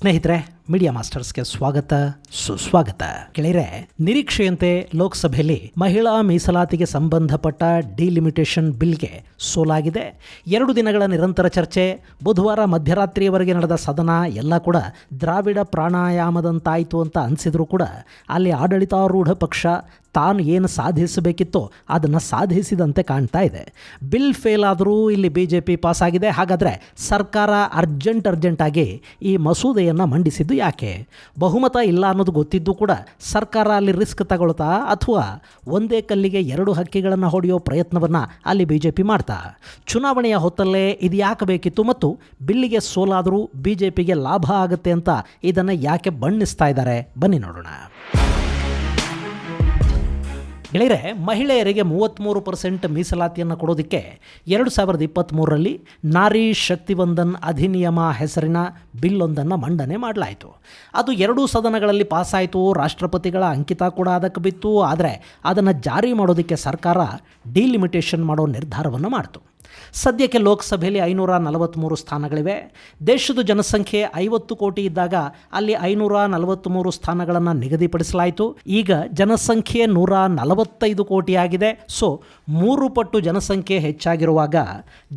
ಸ್ನೇಹಿತರೆ, ಮೀಡಿಯಾ ಮಾಸ್ಟರ್ಸ್ಗೆ ಸ್ವಾಗತ ಸುಸ್ವಾಗತ. ಗೆಳೆಯರೆ, ನಿರೀಕ್ಷೆಯಂತೆ ಲೋಕಸಭೆಯಲ್ಲಿ ಮಹಿಳಾ ಮೀಸಲಾತಿಗೆ ಸಂಬಂಧಪಟ್ಟ ಡಿಲಿಮಿಟೇಷನ್ ಬಿಲ್ಗೆ ಸೋಲಾಗಿದೆ. 2 ದಿನಗಳ ನಿರಂತರ ಚರ್ಚೆ, ಬುಧವಾರ ಮಧ್ಯರಾತ್ರಿಯವರೆಗೆ ನಡೆದ ಸದನ ಎಲ್ಲ ಕೂಡ ದ್ರಾವಿಡ ಪ್ರಾಣಾಯಾಮದಂತಾಯಿತು ಅಂತ ಅನಿಸಿದ್ರು ಕೂಡ ಅಲ್ಲಿ ಆಡಳಿತಾರೂಢ ಪಕ್ಷ ತಾನು ಏನು ಸಾಧಿಸಬೇಕಿತ್ತೋ ಅದನ್ನು ಸಾಧಿಸಿದಂತೆ ಕಾಣ್ತಾ ಇದೆ. ಬಿಲ್ ಫೇಲ್ ಆದರೂ ಇಲ್ಲಿ BJP ಪಾಸಾಗಿದೆ. ಹಾಗಾದರೆ ಸರ್ಕಾರ ಅರ್ಜೆಂಟಾಗಿ ಈ ಮಸೂದೆಯನ್ನು ಮಂಡಿಸಿದ್ದು ಯಾಕೆ? ಬಹುಮತ ಇಲ್ಲ ಅನ್ನೋದು ಗೊತ್ತಿದ್ದು ಕೂಡ ಸರ್ಕಾರ ಅಲ್ಲಿ ರಿಸ್ಕ್ ತಗೊಳ್ತಾ ಅಥವಾ ಒಂದೇ ಕಲ್ಲಿಗೆ 2 ಹಕ್ಕಿಗಳನ್ನು ಹೊಡೆಯೋ ಪ್ರಯತ್ನವನ್ನು ಅಲ್ಲಿ BJP ಮಾಡ್ತಾ? ಚುನಾವಣೆಯ ಹೊತ್ತಲ್ಲೇ ಇದು ಯಾಕೆ ಬೇಕಿತ್ತು ಮತ್ತು ಬಿಲ್ಲಿಗೆ ಸೋಲಾದರೂ BJPಗೆ ಲಾಭ ಆಗುತ್ತೆ ಅಂತ ಇದನ್ನು ಯಾಕೆ ಬಣ್ಣಿಸ್ತಾ ಇದ್ದಾರೆ? ಬನ್ನಿ ನೋಡೋಣ. ಗೆಳೆಯರೆ, ಮಹಿಳೆಯರಿಗೆ 33% ಮೀಸಲಾತಿಯನ್ನು ಕೊಡೋದಕ್ಕೆ 2023ರಲ್ಲಿ ನಾರಿ ಶಕ್ತಿವಂದನ್ ಅಧಿನಿಯಮ ಹೆಸರಿನ ಬಿಲ್ಲೊಂದನ್ನು ಮಂಡನೆ ಮಾಡಲಾಯಿತು. ಅದು 2 ಸದನಗಳಲ್ಲಿ ಪಾಸಾಯಿತು. ರಾಷ್ಟ್ರಪತಿಗಳ ಅಂಕಿತ ಕೂಡ ಅದಕ್ಕೆ ಬಿತ್ತು. ಆದರೆ ಅದನ್ನು ಜಾರಿ ಮಾಡೋದಕ್ಕೆ ಸರ್ಕಾರ ಡಿಲಿಮಿಟೇಷನ್ ಮಾಡೋ ನಿರ್ಧಾರವನ್ನು ಮಾಡಿತು. ಸದ್ಯಕ್ಕೆ ಲೋಕಸಭೆಯಲ್ಲಿ 543 ಸ್ಥಾನಗಳಿವೆ. ದೇಶದ ಜನಸಂಖ್ಯೆ 50 ಕೋಟಿ ಇದ್ದಾಗ ಅಲ್ಲಿ 543 ಸ್ಥಾನಗಳನ್ನು ನಿಗದಿಪಡಿಸಲಾಯಿತು. ಈಗ ಜನಸಂಖ್ಯೆ 145 ಕೋಟಿ ಆಗಿದೆ. ಸೊ 3 ಪಟ್ಟು ಜನಸಂಖ್ಯೆ ಹೆಚ್ಚಾಗಿರುವಾಗ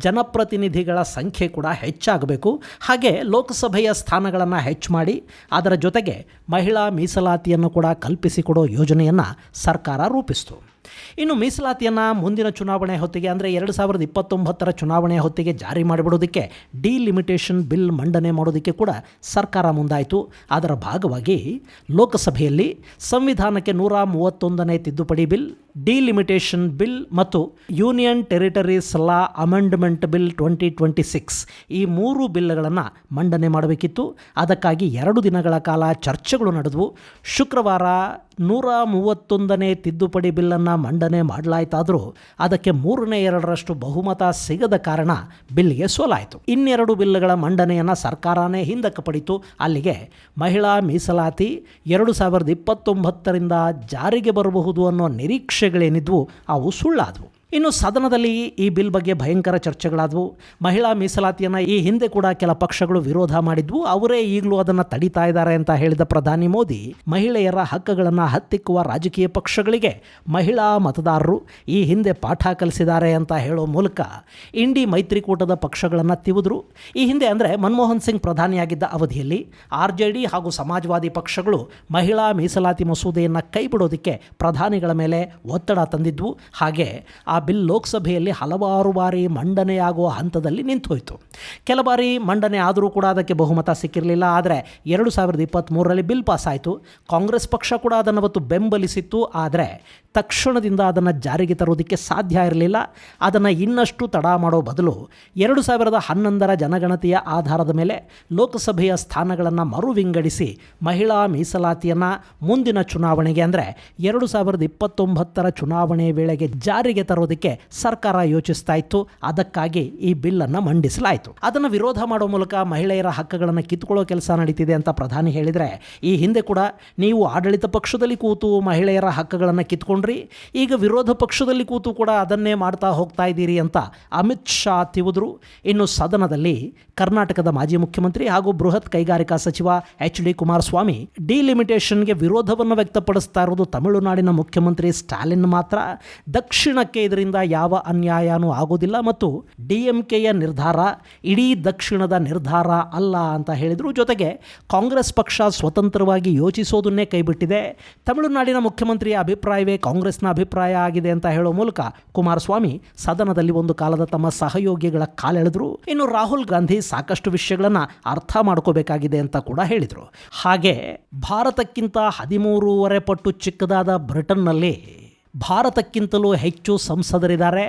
ಜನಪ್ರತಿನಿಧಿಗಳ ಸಂಖ್ಯೆ ಕೂಡ ಹೆಚ್ಚಾಗಬೇಕು. ಹಾಗೆ ಲೋಕಸಭೆಯ ಸ್ಥಾನಗಳನ್ನು ಹೆಚ್ಚು ಮಾಡಿ ಅದರ ಜೊತೆಗೆ ಮಹಿಳಾ ಮೀಸಲಾತಿಯನ್ನು ಕೂಡ ಕಲ್ಪಿಸಿಕೊಡೋ ಯೋಜನೆಯನ್ನು ಸರ್ಕಾರ ರೂಪಿಸಿತು. ಇನ್ನು ಮೀಸಲಾತಿಯನ್ನು ಮುಂದಿನ ಚುನಾವಣೆ ಹೊತ್ತಿಗೆ ಅಂದರೆ 2029ರ ಚುನಾವಣೆಯ ಹೊತ್ತಿಗೆ ಜಾರಿ ಮಾಡಿಬಿಡೋದಕ್ಕೆ ಡಿಲಿಮಿಟೇಷನ್ ಬಿಲ್ ಮಂಡನೆ ಮಾಡೋದಕ್ಕೆ ಕೂಡ ಸರ್ಕಾರ ಮುಂದಾಯಿತು. ಅದರ ಭಾಗವಾಗಿ ಲೋಕಸಭೆಯಲ್ಲಿ ಸಂವಿಧಾನಕ್ಕೆ 131ನೇ ತಿದ್ದುಪಡಿ ಬಿಲ್, ಡಿಲಿಮಿಟೇಷನ್ ಬಿಲ್ ಮತ್ತು ಯೂನಿಯನ್ ಟೆರಿಟರೀಸ್ ಲಾ ಅಮೆಂಡ್ಮೆಂಟ್ ಬಿಲ್ 2026 ಈ 3 ಬಿಲ್ಗಳನ್ನು ಮಂಡನೆ ಮಾಡಬೇಕಿತ್ತು. ಅದಕ್ಕಾಗಿ 2 ದಿನಗಳ ಕಾಲ ಚರ್ಚೆಗಳು ನಡೆದವು. ಶುಕ್ರವಾರ 131ನೇ ತಿದ್ದುಪಡಿ ಬಿಲ್ಲನ್ನು ಮಂಡನೆ ಮಾಡಲಾಯಿತಾದರೂ ಅದಕ್ಕೆ 3/2ರಷ್ಟು ಬಹುಮತ ಸಿಗದ ಕಾರಣ ಬಿಲ್ಗೆ ಸೋಲಾಯಿತು. 2 ಬಿಲ್ಗಳ ಮಂಡನೆಯನ್ನು ಸರ್ಕಾರನೇ ಹಿಂದಕ್ಕೆ ಪಡಿತು. ಅಲ್ಲಿಗೆ ಮಹಿಳಾ ಮೀಸಲಾತಿ 2029ರಿಂದ ಜಾರಿಗೆ ಬರಬಹುದು ಅನ್ನೋ ನಿರೀಕ್ಷೆಗಳೇನಿದ್ವು ಅವು ಸುಳ್ಳಾದವು. ಇನ್ನು ಸದನದಲ್ಲಿ ಈ ಬಿಲ್ ಬಗ್ಗೆ ಭಯಂಕರ ಚರ್ಚೆಗಳಾದವು. ಮಹಿಳಾ ಮೀಸಲಾತಿಯನ್ನು ಈ ಹಿಂದೆ ಕೂಡ ಕೆಲ ಪಕ್ಷಗಳು ವಿರೋಧ ಮಾಡಿದ್ವು. ಅವರೇ ಈಗಲೂ ಅದನ್ನು ತಡೀತಾ ಇದ್ದಾರೆ ಅಂತ ಹೇಳಿದ ಪ್ರಧಾನಿ ಮೋದಿ ಮಹಿಳೆಯರ ಹಕ್ಕುಗಳನ್ನು ಹತ್ತಿಕ್ಕುವ ರಾಜಕೀಯ ಪಕ್ಷಗಳಿಗೆ ಮಹಿಳಾ ಮತದಾರರು ಈ ಹಿಂದೆ ಪಾಠ ಕಲಿಸಿದ್ದಾರೆ ಅಂತ ಹೇಳೋ ಮೂಲಕ ಇಂಡಿ ಮೈತ್ರಿಕೂಟದ ಪಕ್ಷಗಳನ್ನು ತಿವಿದ್ರು. ಈ ಹಿಂದೆ ಅಂದರೆ ಮನಮೋಹನ್ ಸಿಂಗ್ ಪ್ರಧಾನಿಯಾಗಿದ್ದ ಅವಧಿಯಲ್ಲಿ RJD ಹಾಗೂ ಸಮಾಜವಾದಿ ಪಕ್ಷಗಳು ಮಹಿಳಾ ಮೀಸಲಾತಿ ಮಸೂದೆಯನ್ನು ಕೈಬಿಡೋದಕ್ಕೆ ಪ್ರಧಾನಿಗಳ ಮೇಲೆ ಒತ್ತಡ ತಂದಿದ್ವು. ಹಾಗೆ ಆ ಬಿಲ್ ಲೋಕಸಭೆಯಲ್ಲಿ ಹಲವಾರು ಬಾರಿ ಮಂಡನೆಯಾಗುವ ಹಂತದಲ್ಲಿ ನಿಂತುಹೋಯಿತು. ಕೆಲ ಬಾರಿ ಮಂಡನೆ ಆದರೂ ಕೂಡ ಅದಕ್ಕೆ ಬಹುಮತ ಸಿಕ್ಕಿರಲಿಲ್ಲ. ಆದರೆ 2023ರಲ್ಲಿ ಬಿಲ್ ಪಾಸಾಯಿತು. ಕಾಂಗ್ರೆಸ್ ಪಕ್ಷ ಕೂಡ ಅದನ್ನು ಅವತ್ತು ಬೆಂಬಲಿಸಿತ್ತು. ಆದರೆ ತಕ್ಷಣದಿಂದ ಅದನ್ನು ಜಾರಿಗೆ ತರೋದಕ್ಕೆ ಸಾಧ್ಯ ಇರಲಿಲ್ಲ. ಅದನ್ನು ಇನ್ನಷ್ಟು ತಡ ಮಾಡೋ ಬದಲು 2011ರ ಜನಗಣತಿಯ ಆಧಾರದ ಮೇಲೆ ಲೋಕಸಭೆಯ ಸ್ಥಾನಗಳನ್ನು ಮರು ವಿಂಗಡಿಸಿ ಮಹಿಳಾ ಮೀಸಲಾತಿಯನ್ನು ಮುಂದಿನ ಚುನಾವಣೆಗೆ ಅಂದರೆ 2029ರ ಚುನಾವಣೆ ವೇಳೆಗೆ ಜಾರಿಗೆ ತರೋದಕ್ಕೆ ಸರ್ಕಾರ ಯೋಚಿಸ್ತಾ ಇತ್ತು. ಅದಕ್ಕಾಗಿ ಈ ಬಿಲ್ಲನ್ನು ಮಂಡಿಸಲಾಯಿತು. ಅದನ್ನು ವಿರೋಧ ಮಾಡೋ ಮೂಲಕ ಮಹಿಳೆಯರ ಹಕ್ಕುಗಳನ್ನು ಕಿತ್ಕೊಳ್ಳೋ ಕೆಲಸ ನಡೀತಿದೆ ಅಂತ ಪ್ರಧಾನಿ ಹೇಳಿದರೆ, ಈ ಹಿಂದೆ ಕೂಡ ನೀವು ಆಡಳಿತ ಪಕ್ಷದಲ್ಲಿ ಕೂತು ಮಹಿಳೆಯರ ಹಕ್ಕುಗಳನ್ನು ಕಿತ್ಕೊಂಡ್ರಿ, ಈಗ ವಿರೋಧ ಪಕ್ಷದಲ್ಲಿ ಕೂತು ಕೂಡ ಅದನ್ನೇ ಮಾಡ್ತಾ ಹೋಗ್ತಾ ಇದ್ದೀರಿ ಅಂತ ಅಮಿತ್ ಶಾ ತಿವಿದ್ರು. ಇನ್ನು ಸದನದಲ್ಲಿ ಕರ್ನಾಟಕದ ಮಾಜಿ ಮುಖ್ಯಮಂತ್ರಿ ಹಾಗೂ ಬೃಹತ್ ಕೈಗಾರಿಕಾ ಸಚಿವ HD ಕುಮಾರಸ್ವಾಮಿ ಡಿಲಿಮಿಟೇಷನ್ಗೆ ವಿರೋಧವನ್ನು ವ್ಯಕ್ತಪಡಿಸ್ತಾ ಇರೋದು ತಮಿಳುನಾಡಿನ ಮುಖ್ಯಮಂತ್ರಿ ಸ್ಟಾಲಿನ್ ಮಾತ್ರ. ದಕ್ಷಿಣಕ್ಕೆ ಇದರಿಂದ ಯಾವ ಅನ್ಯಾಯನೂ ಆಗೋದಿಲ್ಲ ಮತ್ತು DMKಯ ನಿರ್ಧಾರ ಇಡೀ ದಕ್ಷಿಣದ ನಿರ್ಧಾರ ಅಲ್ಲ ಅಂತ ಹೇಳಿದರು. ಜೊತೆಗೆ ಕಾಂಗ್ರೆಸ್ ಪಕ್ಷ ಸ್ವತಂತ್ರವಾಗಿ ಯೋಚಿಸೋದನ್ನೇ ಕೈಬಿಟ್ಟಿದೆ. ತಮಿಳುನಾಡಿನ ಮುಖ್ಯಮಂತ್ರಿಯ ಅಭಿಪ್ರಾಯವೇ ಕಾಂಗ್ರೆಸ್ನ ಅಭಿಪ್ರಾಯ ಆಗಿದೆ ಅಂತ ಹೇಳೋ ಮೂಲಕ ಕುಮಾರಸ್ವಾಮಿ ಸದನದಲ್ಲಿ ಒಂದು ಕಾಲದ ತಮ್ಮ ಸಹಯೋಗಿಗಳ ಕಾಲೆಳೆದರು. ಇನ್ನು ರಾಹುಲ್ ಗಾಂಧಿ ಸಾಕಷ್ಟು ವಿಷಯಗಳನ್ನು ಅರ್ಥ ಮಾಡ್ಕೋಬೇಕಾಗಿದೆ ಅಂತ ಕೂಡ ಹೇಳಿದರು. ಹಾಗೆ ಭಾರತಕ್ಕಿಂತ 13.5 ಪಟ್ಟು ಚಿಕ್ಕದಾದ ಬ್ರಿಟನ್ನಲ್ಲಿ ಭಾರತಕ್ಕಿಂತಲೂ ಹೆಚ್ಚು ಸಂಸದರಿದ್ದಾರೆ.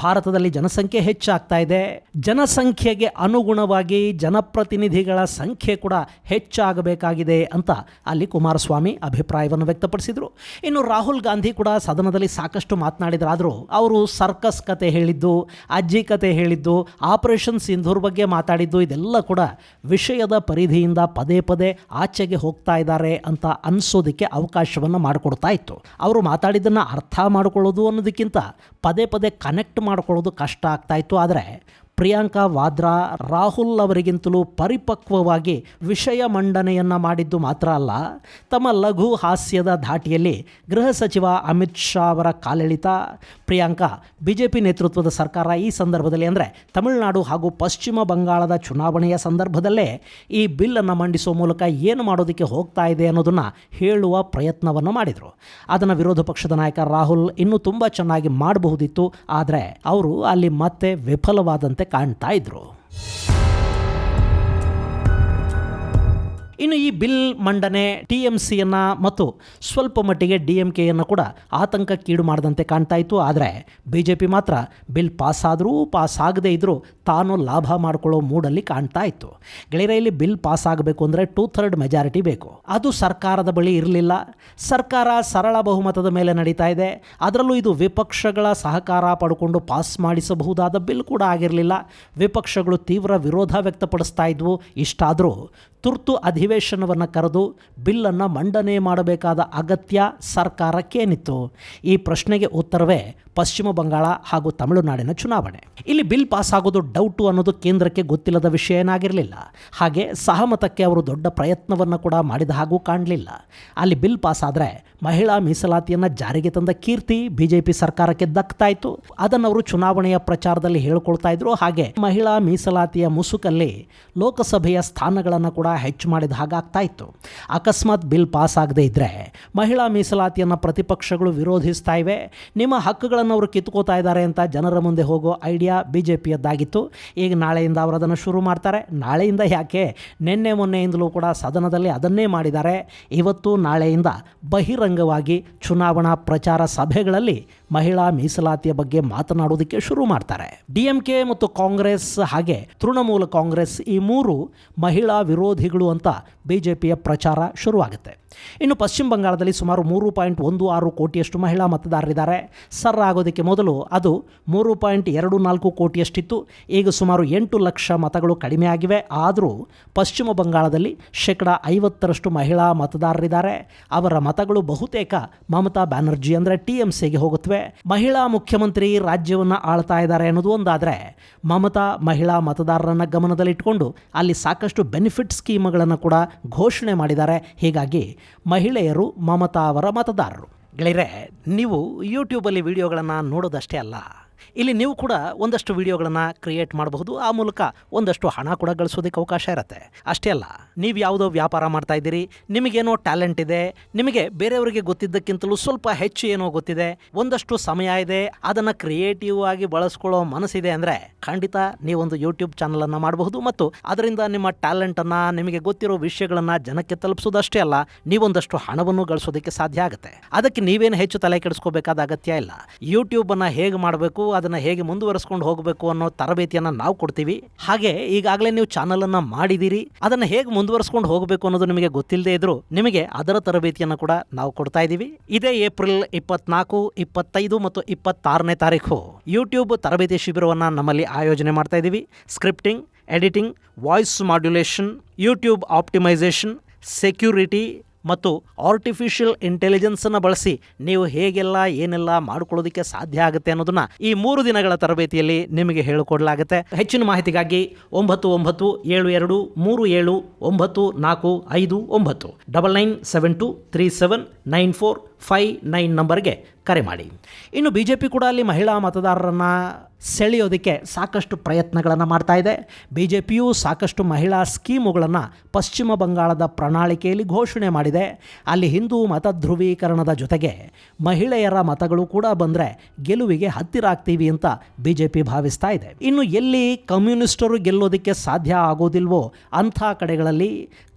ಭಾರತದಲ್ಲಿ ಜನಸಂಖ್ಯೆ ಹೆಚ್ಚಾಗ್ತಾ ಇದೆ. ಜನಸಂಖ್ಯೆಗೆ ಅನುಗುಣವಾಗಿ ಜನಪ್ರತಿನಿಧಿಗಳ ಸಂಖ್ಯೆ ಕೂಡ ಹೆಚ್ಚಾಗಬೇಕಾಗಿದೆ ಅಂತ ಅಲ್ಲಿ ಕುಮಾರಸ್ವಾಮಿ ಅಭಿಪ್ರಾಯವನ್ನು ವ್ಯಕ್ತಪಡಿಸಿದರು. ಇನ್ನು ರಾಹುಲ್ ಗಾಂಧಿ ಕೂಡ ಸದನದಲ್ಲಿ ಸಾಕಷ್ಟು ಮಾತನಾಡಿದರಾದರೂ ಅವರು ಸರ್ಕಸ್ ಕತೆ ಹೇಳಿದ್ದು, ಅಜ್ಜಿ ಕತೆ ಹೇಳಿದ್ದು, ಆಪರೇಷನ್ ಸಿಂಧೂರ್ ಬಗ್ಗೆ ಮಾತಾಡಿದ್ದು ಇದೆಲ್ಲ ಕೂಡ ವಿಷಯದ ಪರಿಧಿಯಿಂದ ಪದೇ ಪದೇ ಆಚೆಗೆ ಹೋಗ್ತಾ ಇದ್ದಾರೆ ಅಂತ ಅನಿಸೋದಕ್ಕೆ ಅವಕಾಶವನ್ನು ಮಾಡಿಕೊಡ್ತಾ ಇತ್ತು. ಅವರು ಮಾತಾಡಿದ್ದನ್ನು ಅರ್ಥ ಮಾಡಿಕೊಳ್ಳೋದು ಅನ್ನೋದಕ್ಕಿಂತ ಪದೇ ಪದೇ ಕನೆಕ್ಟ್ ಮಾಡ್ಕೊಳ್ಳೋದು ಕಷ್ಟ ಆಗ್ತಾಯಿತ್ತು. ಆದರೆ ಪ್ರಿಯಾಂಕಾ ವಾದ್ರಾ ರಾಹುಲ್ ಅವರಿಗಿಂತಲೂ ಪರಿಪಕ್ವವಾಗಿ ವಿಷಯ ಮಂಡನೆಯನ್ನ ಮಾಡಿದ್ದು ಮಾತ್ರ ಅಲ್ಲ, ತಮ್ಮ ಲಘು ಹಾಸ್ಯದ ಧಾಟಿಯಲ್ಲಿ ಗೃಹ ಸಚಿವ ಅಮಿತ್ ಶಾ ಅವರ ಕಾಲೆಳಿತ. ಪ್ರಿಯಾಂಕಾ ಬಿಜೆಪಿ ನೇತೃತ್ವದ ಸರ್ಕಾರ ಈ ಸಂದರ್ಭದಲ್ಲಿ ಅಂದರೆ ತಮಿಳುನಾಡು ಹಾಗೂ ಪಶ್ಚಿಮ ಬಂಗಾಳದ ಚುನಾವಣೆಯ ಸಂದರ್ಭದಲ್ಲೇ ಈ ಬಿಲ್ಲನ್ನು ಮಂಡಿಸುವ ಮೂಲಕ ಏನು ಮಾಡೋದಕ್ಕೆ ಹೋಗ್ತಾ ಇದೆ ಅನ್ನೋದನ್ನು ಹೇಳುವ ಪ್ರಯತ್ನವನ್ನು ಮಾಡಿದರು. ಅದನ್ನು ವಿರೋಧ ಪಕ್ಷದ ನಾಯಕ ರಾಹುಲ್ ಇನ್ನೂ ತುಂಬ ಚೆನ್ನಾಗಿ ಮಾಡಬಹುದಿತ್ತು, ಆದರೆ ಅವರು ಅಲ್ಲಿ ಮತ್ತೆ ವಿಫಲವಾದಂತೆ ಕಾಣ್ತಾ ಇದ್ರು. ಇನ್ನು ಈ ಬಿಲ್ ಮಂಡನೆ TMCಯನ್ನು ಮತ್ತು ಸ್ವಲ್ಪ ಮಟ್ಟಿಗೆ DMKಯನ್ನು ಕೂಡ ಆತಂಕಕ್ಕೀಡು ಮಾಡಿದಂತೆ ಕಾಣ್ತಾ ಇತ್ತು. ಆದರೆ BJP ಮಾತ್ರ ಬಿಲ್ ಪಾಸ್ ಆಗದೇ ಇದ್ದರೂ ತಾನು ಲಾಭ ಮಾಡಿಕೊಳ್ಳೋ ಮೂಡಲ್ಲಿ ಕಾಣ್ತಾ ಇತ್ತು. ಗೆಳೆಯರೆ, ಇಲ್ಲಿ ಬಿಲ್ ಪಾಸ್ ಆಗಬೇಕು ಅಂದರೆ 2/3 ಮೆಜಾರಿಟಿ ಬೇಕು. ಅದು ಸರ್ಕಾರದ ಬಳಿ ಇರಲಿಲ್ಲ. ಸರ್ಕಾರ ಸರಳ ಬಹುಮತದ ಮೇಲೆ ನಡೀತಾ ಇದೆ. ಅದರಲ್ಲೂ ಇದು ವಿಪಕ್ಷಗಳ ಸಹಕಾರ ಪಡ್ಕೊಂಡು ಪಾಸ್ ಮಾಡಿಸಬಹುದಾದ ಬಿಲ್ ಕೂಡ ಆಗಿರಲಿಲ್ಲ. ವಿಪಕ್ಷಗಳು ತೀವ್ರ ವಿರೋಧ ವ್ಯಕ್ತಪಡಿಸ್ತಾ ಇದ್ವು. ಇಷ್ಟಾದರೂ ತುರ್ತು ಅಧಿವೇಶನವನ್ನು ಕರೆದು ಬಿಲ್ಲನ್ನು ಮಂಡನೆ ಮಾಡಬೇಕಾದ ಅಗತ್ಯ ಸರ್ಕಾರಕ್ಕೇನಿತ್ತು? ಈ ಪ್ರಶ್ನೆಗೆ ಉತ್ತರವೇ ಪಶ್ಚಿಮ ಬಂಗಾಳ ಹಾಗೂ ತಮಿಳುನಾಡಿನ ಚುನಾವಣೆ. ಇಲ್ಲಿ ಬಿಲ್ ಪಾಸ್ ಆಗೋದು ಡೌಟು ಅನ್ನೋದು ಕೇಂದ್ರಕ್ಕೆ ಗೊತ್ತಿಲ್ಲದ ವಿಷಯ ಏನಾಗಿರಲಿಲ್ಲ. ಹಾಗೆ ಸಹಮತಕ್ಕೆ ಅವರು ದೊಡ್ಡ ಪ್ರಯತ್ನವನ್ನು ಕೂಡ ಮಾಡಿದ ಹಾಗೂ ಕಾಣಲಿಲ್ಲ. ಅಲ್ಲಿ ಬಿಲ್ ಪಾಸ್ ಆದರೆ ಮಹಿಳಾ ಮೀಸಲಾತಿಯನ್ನು ಜಾರಿಗೆ ತಂದ ಕೀರ್ತಿ BJP ಸರ್ಕಾರಕ್ಕೆ ದಕ್ತಾ ಇತ್ತು. ಅದನ್ನು ಅವರು ಚುನಾವಣೆಯ ಪ್ರಚಾರದಲ್ಲಿ ಹೇಳ್ಕೊಳ್ತಾ ಇದ್ರು. ಹಾಗೆ ಮಹಿಳಾ ಮೀಸಲಾತಿಯ ಮುಸುಕಲ್ಲಿ ಲೋಕಸಭೆಯ ಸ್ಥಾನಗಳನ್ನು ಕೂಡ ಹೆಚ್ಚು ಮಾಡಿದ ಹಾಗಾಗ್ತಾ ಇತ್ತು. ಅಕಸ್ಮಾತ್ ಬಿಲ್ ಪಾಸ್ ಆಗದೇ ಇದ್ದರೆ ಮಹಿಳಾ ಮೀಸಲಾತಿಯನ್ನು ಪ್ರತಿಪಕ್ಷಗಳು ವಿರೋಧಿಸ್ತಾ ಇವೆ, ನಿಮ್ಮ ಹಕ್ಕುಗಳನ್ನು ಅವರು ಕಿತ್ಕೋತಾ ಇದ್ದಾರೆ ಅಂತ ಜನರ ಮುಂದೆ ಹೋಗೋ ಐಡಿಯಾ BJPಯದ್ದಾಗಿತ್ತು. ಈಗ ನಾಳೆಯಿಂದ ಅವರು ಅದನ್ನು ಶುರು ಮಾಡ್ತಾರೆ. ನಾಳೆಯಿಂದ ಯಾಕೆ, ನಿನ್ನೆ ಮೊನ್ನೆಯಿಂದಲೂ ಕೂಡ ಸದನದಲ್ಲಿ ಅದನ್ನೇ ಮಾಡಿದ್ದಾರೆ. ಇವತ್ತು ನಾಳೆಯಿಂದ ಬಹಿರಂಗವಾಗಿ ಚುನಾವಣಾ ಪ್ರಚಾರ ಸಭೆಗಳಲ್ಲಿ ಮಹಿಳಾ ಮೀಸಲಾತಿಯ ಬಗ್ಗೆ ಮಾತನಾಡೋದಕ್ಕೆ ಶುರು ಮಾಡ್ತಾರೆ. DMK ಮತ್ತು ಕಾಂಗ್ರೆಸ್ ಹಾಗೆ ತೃಣಮೂಲ ಕಾಂಗ್ರೆಸ್ ಈ ಮೂರು ಮಹಿಳಾ ವಿರೋಧಿಗಳು ಅಂತ BJPಯ ಪ್ರಚಾರ ಶುರುವಾಗುತ್ತೆ. ಇನ್ನು ಪಶ್ಚಿಮ ಬಂಗಾಳದಲ್ಲಿ ಸುಮಾರು 3.16 ಕೋಟಿಯಷ್ಟು ಮಹಿಳಾ ಮತದಾರರಿದ್ದಾರೆ. ಆಗೋದಕ್ಕೆ ಮೊದಲು ಅದು 3.24 ಕೋಟಿಯಷ್ಟಿತ್ತು. ಈಗ ಸುಮಾರು 8 ಲಕ್ಷ ಮತಗಳು ಕಡಿಮೆ ಆಗಿವೆ. ಆದರೂ ಪಶ್ಚಿಮ ಬಂಗಾಳದಲ್ಲಿ 50% ಮಹಿಳಾ ಮತದಾರರಿದ್ದಾರೆ. ಅವರ ಮತಗಳು ಬಹುತೇಕ ಮಮತಾ ಬ್ಯಾನರ್ಜಿ ಅಂದರೆ TMCಗೆ ಹೋಗುತ್ತವೆ. ಮಹಿಳಾ ಮುಖ್ಯಮಂತ್ರಿ ರಾಜ್ಯವನ್ನು ಆಳ್ತಾ ಇದ್ದಾರೆ ಅನ್ನೋದು ಒಂದಾದರೆ, ಮಮತಾ ಮಹಿಳಾ ಮತದಾರರನ್ನು ಗಮನದಲ್ಲಿಟ್ಟುಕೊಂಡು ಅಲ್ಲಿ ಸಾಕಷ್ಟು ಬೆನಿಫಿಟ್ ಸ್ಕೀಮ್ಗಳನ್ನು ಕೂಡ ಘೋಷಣೆ ಮಾಡಿದ್ದಾರೆ. ಹೀಗಾಗಿ ಮಹಿಳೆಯರು ಮಮತಾ ಅವರ ಮತದಾರರು. ಗೆಳೆಯರೆ, ನೀವು ಯೂಟ್ಯೂಬಲ್ಲಿ ವಿಡಿಯೋಗಳನ್ನು ನೋಡೋದಷ್ಟೇ ಅಲ್ಲ, ಇಲ್ಲಿ ನೀವು ಕೂಡ ಒಂದಷ್ಟು ವಿಡಿಯೋಗಳನ್ನು ಕ್ರಿಯೇಟ್ ಮಾಡಬಹುದು. ಆ ಮೂಲಕ ಒಂದಷ್ಟು ಹಣ ಕೂಡ ಗಳಿಸೋದಕ್ಕೆ ಅವಕಾಶ ಇರುತ್ತೆ. ಅಷ್ಟೇ ಅಲ್ಲ, ನೀವು ಯಾವುದೋ ವ್ಯಾಪಾರ ಮಾಡ್ತಾ ಇದ್ದೀರಿ, ನಿಮಗೇನೋ ಟ್ಯಾಲೆಂಟ್ ಇದೆ, ನಿಮಗೆ ಬೇರೆಯವರಿಗೆ ಗೊತ್ತಿದ್ದಕ್ಕಿಂತಲೂ ಸ್ವಲ್ಪ ಹೆಚ್ಚು ಏನೋ ಗೊತ್ತಿದೆ, ಒಂದಷ್ಟು ಸಮಯ ಇದೆ, ಅದನ್ನು ಕ್ರಿಯೇಟಿವ್ ಆಗಿ ಬಳಸ್ಕೊಳ್ಳೋ ಮನಸ್ಸಿದೆ ಅಂದರೆ ಖಂಡಿತ ನೀವೊಂದು ಯೂಟ್ಯೂಬ್ ಚಾನಲನ್ನು ಮಾಡಬಹುದು ಮತ್ತು ಅದರಿಂದ ನಿಮ್ಮ ಟ್ಯಾಲೆಂಟನ್ನು, ನಿಮಗೆ ಗೊತ್ತಿರೋ ವಿಷಯಗಳನ್ನು ಜನಕ್ಕೆ ತಲುಪಿಸೋದಷ್ಟೇ ಅಲ್ಲ, ನೀವೊಂದಷ್ಟು ಹಣವನ್ನು ಗಳಿಸೋದಕ್ಕೆ ಸಾಧ್ಯ ಆಗುತ್ತೆ. ಅದಕ್ಕೆ ನೀವೇನು ಹೆಚ್ಚು ತಲೆ ಕೆಡಿಸ್ಕೋಬೇಕಾದ ಅಗತ್ಯ ಇಲ್ಲ. ಯೂಟ್ಯೂಬನ್ನು ಹೇಗೆ ಮಾಡಬೇಕು, ಅದನ್ನು ಹೇಗೆ ಮುಂದುವರಿಸ್ಕೊಂಡು ಹೋಗಬೇಕು ಅನ್ನೋ ತರಬೇತಿಯನ್ನು ನಾವು ಕೊಡ್ತೀವಿ. ಹಾಗೆ ಈಗಾಗಲೇ ನೀವು ಚಾನಲನ್ನು ಮಾಡಿದ್ದೀರಿ, ಅದನ್ನು ಹೇಗೆ ಮುಂದುವರಿಸ್ಕೊಂಡು ಹೋಗಬೇಕು ಅನ್ನೋದು ನಿಮಗೆ ಗೊತ್ತಿಲ್ಲದೆ ಇದ್ರೂ ನಿಮಗೆ ಅದರ ತರಬೇತಿಯನ್ನು ಕೂಡ ನಾವು ಕೊಡ್ತಾ ಇದ್ದೀವಿ. ಇದೇ ಏಪ್ರಿಲ್ 24, 25 ಮತ್ತು 26ನೇ ತಾರೀಕು ಯೂಟ್ಯೂಬ್ ತರಬೇತಿ ಶಿಬಿರವನ್ನು ನಮ್ಮಲ್ಲಿ ಆಯೋಜನೆ ಮಾಡ್ತಾ ಇದ್ದೀವಿ. Scripting, editing, voice modulation, YouTube optimisation, security ಮತ್ತು ಆರ್ಟಿಫಿಷಿಯಲ್ ಇಂಟೆಲಿಜೆನ್ಸನ್ನು ಬಳಸಿ ನೀವು ಹೇಗೆಲ್ಲ ಏನೆಲ್ಲ ಮಾಡ್ಕೊಳ್ಳೋದಕ್ಕೆ ಸಾಧ್ಯ ಆಗುತ್ತೆ ಅನ್ನೋದನ್ನ ಈ 3 ದಿನಗಳ ತರಬೇತಿಯಲ್ಲಿ ನಿಮಗೆ ಹೇಳಿಕೊಡಲಾಗುತ್ತೆ. ಹೆಚ್ಚಿನ ಮಾಹಿತಿಗಾಗಿ 9972379459 9972379459 ನಂಬರ್ಗೆ ಕರೆ ಮಾಡಿ. ಇನ್ನು BJP ಕೂಡ ಅಲ್ಲಿ ಮಹಿಳಾ ಮತದಾರರನ್ನು ಸೆಳೆಯೋದಕ್ಕೆ ಸಾಕಷ್ಟು ಪ್ರಯತ್ನಗಳನ್ನು ಮಾಡ್ತಾ ಇದೆ. BJPಯು ಸಾಕಷ್ಟು ಮಹಿಳಾ ಸ್ಕೀಮುಗಳನ್ನು ಪಶ್ಚಿಮ ಬಂಗಾಳದ ಪ್ರಣಾಳಿಕೆಯಲ್ಲಿ ಘೋಷಣೆ ಮಾಡಿದೆ. ಅಲ್ಲಿ ಹಿಂದೂ ಮತ ಧ್ರುವೀಕರಣದ ಜೊತೆಗೆ ಮಹಿಳೆಯರ ಮತಗಳು ಕೂಡ ಬಂದರೆ ಗೆಲುವಿಗೆ ಹತ್ತಿರ ಆಗ್ತೀವಿ ಅಂತ BJP ಭಾವಿಸ್ತಾ ಇದೆ. ಇನ್ನು ಎಲ್ಲಿ ಕಮ್ಯುನಿಸ್ಟರು ಗೆಲ್ಲೋದಕ್ಕೆ ಸಾಧ್ಯ ಆಗೋದಿಲ್ವೋ ಅಂಥ ಕಡೆಗಳಲ್ಲಿ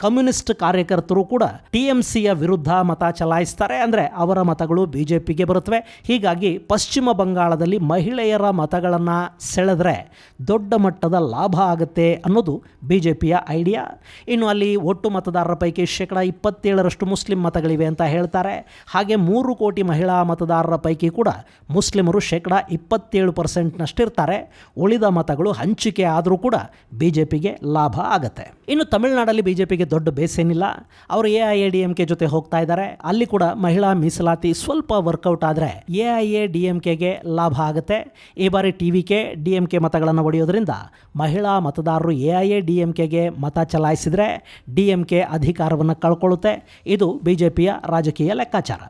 ಕಮ್ಯುನಿಸ್ಟ್ ಕಾರ್ಯಕರ್ತರು ಕೂಡ TMCಯ ವಿರುದ್ಧ ಮತ ಚಲಾಯಿಸ್ತಾರೆ. ಅಂದರೆ ಅವರ ಮತಗಳು BJPಗೆ ಬರುತ್ತವೆ. ಹೀಗಾಗಿ ಪಶ್ಚಿಮ ಬಂಗಾಳದಲ್ಲಿ ಮಹಿಳೆಯರ ಮತಗಳನ್ನು ಸೆಳೆದ್ರೆ ದೊಡ್ಡ ಮಟ್ಟದ ಲಾಭ ಆಗುತ್ತೆ ಅನ್ನೋದು BJPಯ ಐಡಿಯಾ. ಇನ್ನು ಅಲ್ಲಿ ಒಟ್ಟು ಮತದಾರರ ಪೈಕಿ 27% ಮುಸ್ಲಿಂ ಮತಗಳಿವೆ ಅಂತ ಹೇಳ್ತಾರೆ. ಹಾಗೆ 3 ಕೋಟಿ ಮಹಿಳಾ ಮತದಾರರ ಪೈಕಿ ಕೂಡ ಮುಸ್ಲಿಮರು 27%ನಷ್ಟಿರ್ತಾರೆ. ಉಳಿದ ಮತಗಳು ಹಂಚಿಕೆ ಆದರೂ ಕೂಡ BJPಗೆ ಲಾಭ ಆಗುತ್ತೆ. ಇನ್ನು ತಮಿಳುನಾಡಲ್ಲಿ BJPಗೆ ದೊಡ್ಡ ಬೇಸೇನಿಲ್ಲ. ಅವರು AIADMK ಜೊತೆ ಹೋಗ್ತಾ ಇದ್ದಾರೆ. ಅಲ್ಲಿ ಕೂಡ ಮಹಿಳಾ ಮೀಸಲಾತಿ ಸ್ವಲ್ಪ ವರ್ಕೌಟ್ ಆದರೆ AIADMKಗೆ ಲಾಭ ಆಗುತ್ತೆ. ಈ ಬಾರಿ TVK DMK ಮತಗಳನ್ನು ಒಡೆಯೋದ್ರಿಂದ ಮಹಿಳಾ ಮತದಾರರು AIADMKಗೆ ಮತ ಚಲಾಯಿಸಿದರೆ DMK ಅಧಿಕಾರವನ್ನು ಕಳ್ಕೊಳ್ಳುತ್ತೆ. ಇದು BJPಯ ರಾಜಕೀಯ ಲೆಕ್ಕಾಚಾರ.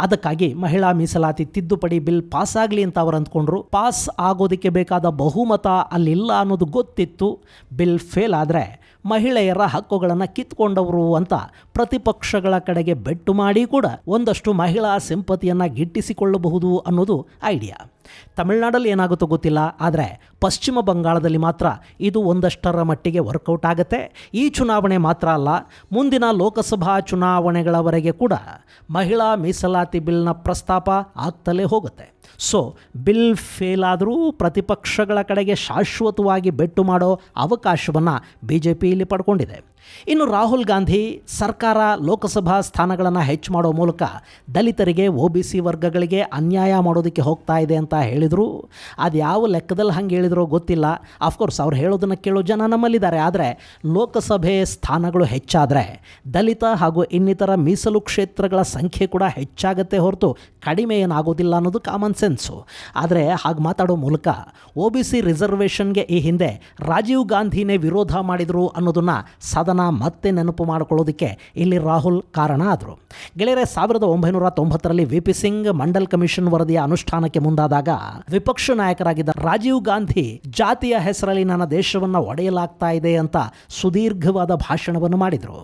ಅದಕ್ಕಾಗಿ ಮಹಿಳಾ ಮೀಸಲಾತಿ ತಿದ್ದುಪಡಿ ಬಿಲ್ ಪಾಸ್ ಆಗಲಿ ಅಂತ ಅವರು ಅಂದ್ಕೊಂಡ್ರು. ಪಾಸ್ ಆಗೋದಕ್ಕೆ ಬೇಕಾದ ಬಹುಮತ ಅಲ್ಲಿಲ್ಲ ಅನ್ನೋದು ಗೊತ್ತಿತ್ತು. ಬಿಲ್ ಫೇಲ್ ಆದರೆ ಮಹಿಳೆಯರ ಹಕ್ಕುಗಳನ್ನು ಕಿತ್ಕೊಂಡವರು ಅಂತ ಪ್ರತಿಪಕ್ಷಗಳ ಕಡೆಗೆ ಬೆಟ್ಟು ಮಾಡಿ ಕೂಡ ಒಂದಷ್ಟು ಮಹಿಳಾ ಸಿಂಪತಿಯನ್ನು ಗಿಟ್ಟಿಸಿಕೊಳ್ಳಬಹುದು ಅನ್ನೋದು ಐಡಿಯಾ. ತಮಿಳುನಾಡಲ್ಲಿ ಏನಾಗುತ್ತೋ ಗೊತ್ತಿಲ್ಲ, ಆದರೆ ಪಶ್ಚಿಮ ಬಂಗಾಳದಲ್ಲಿ ಮಾತ್ರ ಇದು ಒಂದಷ್ಟರ ಮಟ್ಟಿಗೆ ವರ್ಕೌಟ್ ಆಗುತ್ತೆ. ಈ ಚುನಾವಣೆ ಮಾತ್ರ ಅಲ್ಲ, ಮುಂದಿನ ಲೋಕಸಭಾ ಚುನಾವಣೆಗಳವರೆಗೆ ಕೂಡ ಮಹಿಳಾ ಮೀಸಲಾತಿ ಬಿಲ್ನ ಪ್ರಸ್ತಾಪ ಆಗ್ತಲೇ ಹೋಗುತ್ತೆ. ಸೊ ಬಿಲ್ ಫೇಲ್ ಆದರೂ ಪ್ರತಿಪಕ್ಷಗಳ ಕಡೆಗೆ ಶಾಶ್ವತವಾಗಿ ಬೆಟ್ಟು ಮಾಡೋ ಅವಕಾಶವನ್ನು BJP ಇಲ್ಲಿ ಪಡ್ಕೊಂಡಿದೆ. ಇನ್ನು ರಾಹುಲ್ ಗಾಂಧಿ ಸರ್ಕಾರ ಲೋಕಸಭಾ ಸ್ಥಾನಗಳನ್ನು ಹೆಚ್ಚು ಮಾಡೋ ಮೂಲಕ ದಲಿತರಿಗೆ OBC ವರ್ಗಗಳಿಗೆ ಅನ್ಯಾಯ ಮಾಡೋದಕ್ಕೆ ಹೋಗ್ತಾ ಇದೆ ಅಂತ ಹೇಳಿದರು. ಅದು ಯಾವ ಲೆಕ್ಕದಲ್ಲಿ ಹಂಗೆ ಹೇಳಿದ್ರೋ ಗೊತ್ತಿಲ್ಲ. ಆಫ್ಕೋರ್ಸ್ ಅವ್ರು ಹೇಳೋದನ್ನು ಕೇಳೋ ಜನ ನಮ್ಮಲ್ಲಿದ್ದಾರೆ. ಆದರೆ ಲೋಕಸಭೆ ಸ್ಥಾನಗಳು ಹೆಚ್ಚಾದರೆ ದಲಿತ ಹಾಗೂ ಇನ್ನಿತರ ಮೀಸಲು ಕ್ಷೇತ್ರಗಳ ಸಂಖ್ಯೆ ಕೂಡ ಹೆಚ್ಚಾಗತ್ತೆ ಹೊರತು ಕಡಿಮೆ ಏನಾಗೋದಿಲ್ಲ ಅನ್ನೋದು ಕಾಮನ್ ಸೆನ್ಸು. ಆದರೆ ಹಾಗೆ ಮಾತಾಡೋ ಮೂಲಕ OBC ರಿಸರ್ವೇಷನ್ಗೆ ಈ ಹಿಂದೆ ರಾಜೀವ್ ಗಾಂಧಿನೇ ವಿರೋಧ ಮಾಡಿದರು ಅನ್ನೋದನ್ನು ಸದನ ಮತ್ತೆ ನೆನಪು ಮಾಡಿಕೊಳ್ಳೋದಕ್ಕೆ ಇಲ್ಲಿ ರಾಹುಲ್ ಕಾರಣ ಆದರು. ಗೆಳೆಯರೆ, 1990ರಲ್ಲಿ VP ಸಿಂಗ್ ಮಂಡಲ್ ಕಮಿಷನ್ ವರದಿಯ ಅನುಷ್ಠಾನಕ್ಕೆ ಮುಂದಾದಾಗ ವಿಪಕ್ಷ ನಾಯಕರಾಗಿದ್ದ ರಾಜೀವ್ ಗಾಂಧಿ ಜಾತಿಯ ಹೆಸರಲ್ಲಿ ನನ್ನ ದೇಶವನ್ನು ಒಡೆಯಲಾಗ್ತಾ ಇದೆ ಅಂತ ಸುದೀರ್ಘವಾದ ಭಾಷಣವನ್ನು ಮಾಡಿದರು.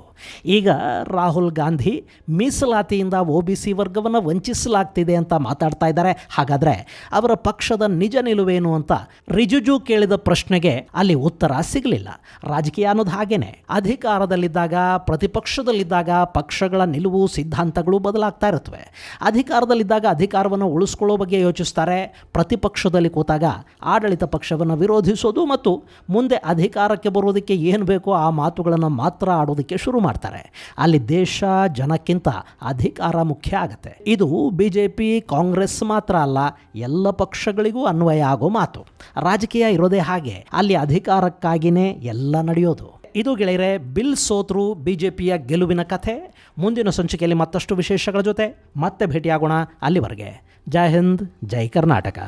ಈಗ ರಾಹುಲ್ ಗಾಂಧಿ ಮೀಸಲಾತಿಯಿಂದ OBC ವರ್ಗವನ್ನು ವಂಚಿಸಲಾಗ್ತಿದೆ ಅಂತ ಮಾತಾಡ್ತಾ ಇದ್ದಾರೆ. ಹಾಗಾದರೆ ಅವರ ಪಕ್ಷದ ನಿಜ ನಿಲುವೇನು ಅಂತ ರಿಜಿಜು ಕೇಳಿದ ಪ್ರಶ್ನೆಗೆ ಅಲ್ಲಿ ಉತ್ತರ ಸಿಗಲಿಲ್ಲ. ರಾಜಕೀಯ ಅನ್ನೋದು ಹಾಗೇನೆ, ಅಧಿಕಾರದಲ್ಲಿದ್ದಾಗ ಪ್ರತಿಪಕ್ಷದಲ್ಲಿದ್ದಾಗ ಪಕ್ಷಗಳ ನಿಲುವು ಸಿದ್ಧಾಂತಗಳು ಬದಲಾಗ್ತಾ ಇರುತ್ತವೆ. ಅಧಿಕಾರದಲ್ಲಿದ್ದಾಗ ಅಧಿಕಾರವನ್ನು ಉಳಿಸ್ಕೊಳ್ಳೋ ಬಗ್ಗೆ ಯೋಚಿಸ್ತಾರೆ. ಪ್ರತಿಪಕ್ಷದಲ್ಲಿ ಕೂತಾಗ ಆಡಳಿತ ಪಕ್ಷವನ್ನು ವಿರೋಧಿಸೋದು ಮತ್ತು ಮುಂದೆ ಅಧಿಕಾರಕ್ಕೆ ಬರೋದಕ್ಕೆ ಏನು ಬೇಕೋ ಆ ಮಾತುಗಳನ್ನು ಮಾತ್ರ ಆಡೋದಕ್ಕೆ ಶುರು ಮಾಡ್ತಾರೆ. ಅಲ್ಲಿ ದೇಶ ಜನಕ್ಕಿಂತ ಅಧಿಕಾರ ಮುಖ್ಯ ಆಗುತ್ತೆ. ಇದು BJP ಕಾಂಗ್ರೆಸ್ ಮಾತ್ರ ಅಲ್ಲ, ಎಲ್ಲ ಪಕ್ಷಗಳಿಗೂ ಅನ್ವಯ ಆಗೋ ಮಾತು. ರಾಜಕೀಯ ಇರೋದೇ ಹಾಗೆ, ಅಲ್ಲಿ ಅಧಿಕಾರಕ್ಕಾಗಿಯೇ ಎಲ್ಲ ನಡೆಯೋದು. ಇದು ಗೆಳೆಯರೆ ಬಿಲ್ ಸೋತ್ರು BJPಯ ಗೆಲುವಿನ ಕಥೆ. ಮುಂದಿನ ಸಂಚಿಕೆಯಲ್ಲಿ ಮತ್ತಷ್ಟು ವಿಶೇಷಗಳ ಜೊತೆ ಮತ್ತೆ ಭೇಟಿಯಾಗೋಣ. ಅಲ್ಲಿವರೆಗೆ ಜೈ ಹಿಂದ್, ಜೈ ಕರ್ನಾಟಕ.